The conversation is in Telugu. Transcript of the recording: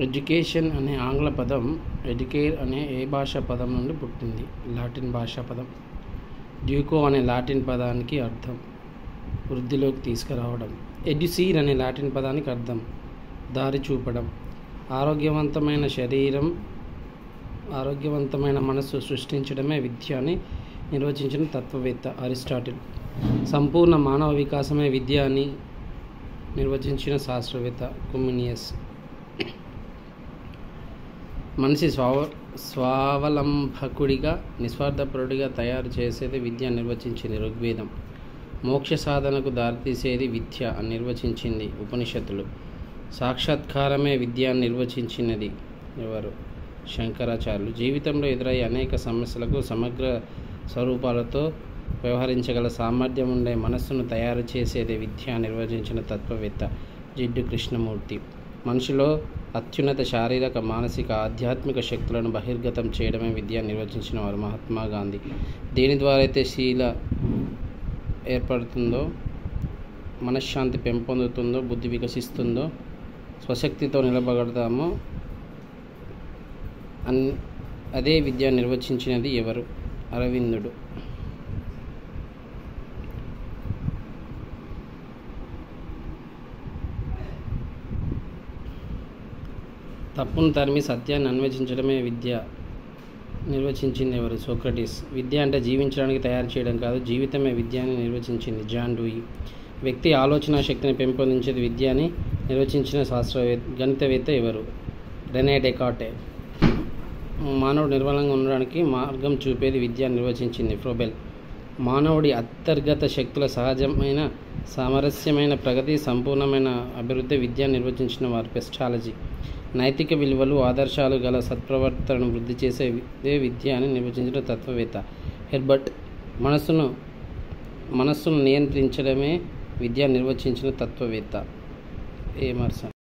ఎడ్యుకేషన్ అనే ఆంగ్ల పదం ఎడ్యుకేర్ అనే ఏ భాషా పదం నుండి పుట్టింది? లాటిన్ భాషా పదం. డ్యూకో అనే లాటిన్ పదానికి అర్థం వృద్ధిలోకి తీసుకురావడం. ఎడ్యుసీర్ అనే లాటిన్ పదానికి అర్థం దారి చూపడం. ఆరోగ్యవంతమైన శరీరం, ఆరోగ్యవంతమైన మనస్సు సృష్టించడమే విద్య అని నిర్వచించిన తత్వవేత్త అరిస్టాటిల్. సంపూర్ణ మానవ వికాసమే విద్య అని నిర్వచించిన శాస్త్రవేత్త కుమినియస్. మనిషి స్వావలంబకుడిగా, నిస్వార్థపరుడిగా తయారు చేసేది విద్య అని నిర్వచించింది ఋగ్వేదం. మోక్ష సాధనకు దారితీసేది విద్య అని నిర్వచించింది ఉపనిషత్తులు. సాక్షాత్కారమే విద్య అని నిర్వచించినది ఎవరు? శంకరాచార్యులు. జీవితంలో ఎదురయ్యే అనేక సమస్యలకు సమగ్ర స్వరూపాలతో వ్యవహరించగల సామర్థ్యం ఉండే మనస్సును తయారు చేసేదే విద్య అని నిర్వచించిన తత్వవేత్త జిడ్డు కృష్ణమూర్తి. మనిషిలో అత్యున్నత శారీరక, మానసిక, ఆధ్యాత్మిక శక్తులను బహిర్గతం చేయడమే విద్య అని నిర్వచించిన వారు మహాత్మా గాంధీ. దేని ద్వారా అయితే శీల ఏర్పడుతుందో, మనశ్శాంతి పెంపొందుతుందో, బుద్ధి వికసిస్తుందో, స్వశక్తితో నిలబడతామో అదే విద్య నిర్వచించినది ఎవరు? అరవిందుడు. తప్పును తరిమి సత్యాన్ని అన్వేషించడమే విద్య నిర్వచించింది ఎవరు? సోక్రటీస్. విద్య అంటే జీవించడానికి తయారు చేయడం కాదు, జీవితమే విద్య అని నిర్వచించింది జాన్ డూయి. వ్యక్తి ఆలోచన శక్తిని పెంపొందించేది విద్య అని నిర్వచించిన గణితవేత్త ఎవరు? Rene Descartes. మానవుడు నిర్మలంగా ఉండడానికి మార్గం చూపేది విద్య అని నిర్వచించింది ఫ్రోబెల్. మానవుడి అంతర్గత శక్తుల సహజమైన సామరస్యమైన ప్రగతి, సంపూర్ణమైన అభివృద్ధి విద్య నిర్వచించిన వారు పెస్టాలజీ. నైతిక విలువలు, ఆదర్శాలు గల సత్ప్రవర్తనను వృద్ధి చేసే విద్య అని నిర్వచించిన తత్వవేత్త హెర్బర్ట్. మనస్సును నియంత్రించడమే విద్య నిర్వచించిన తత్వవేత్త ఎమర్సన్.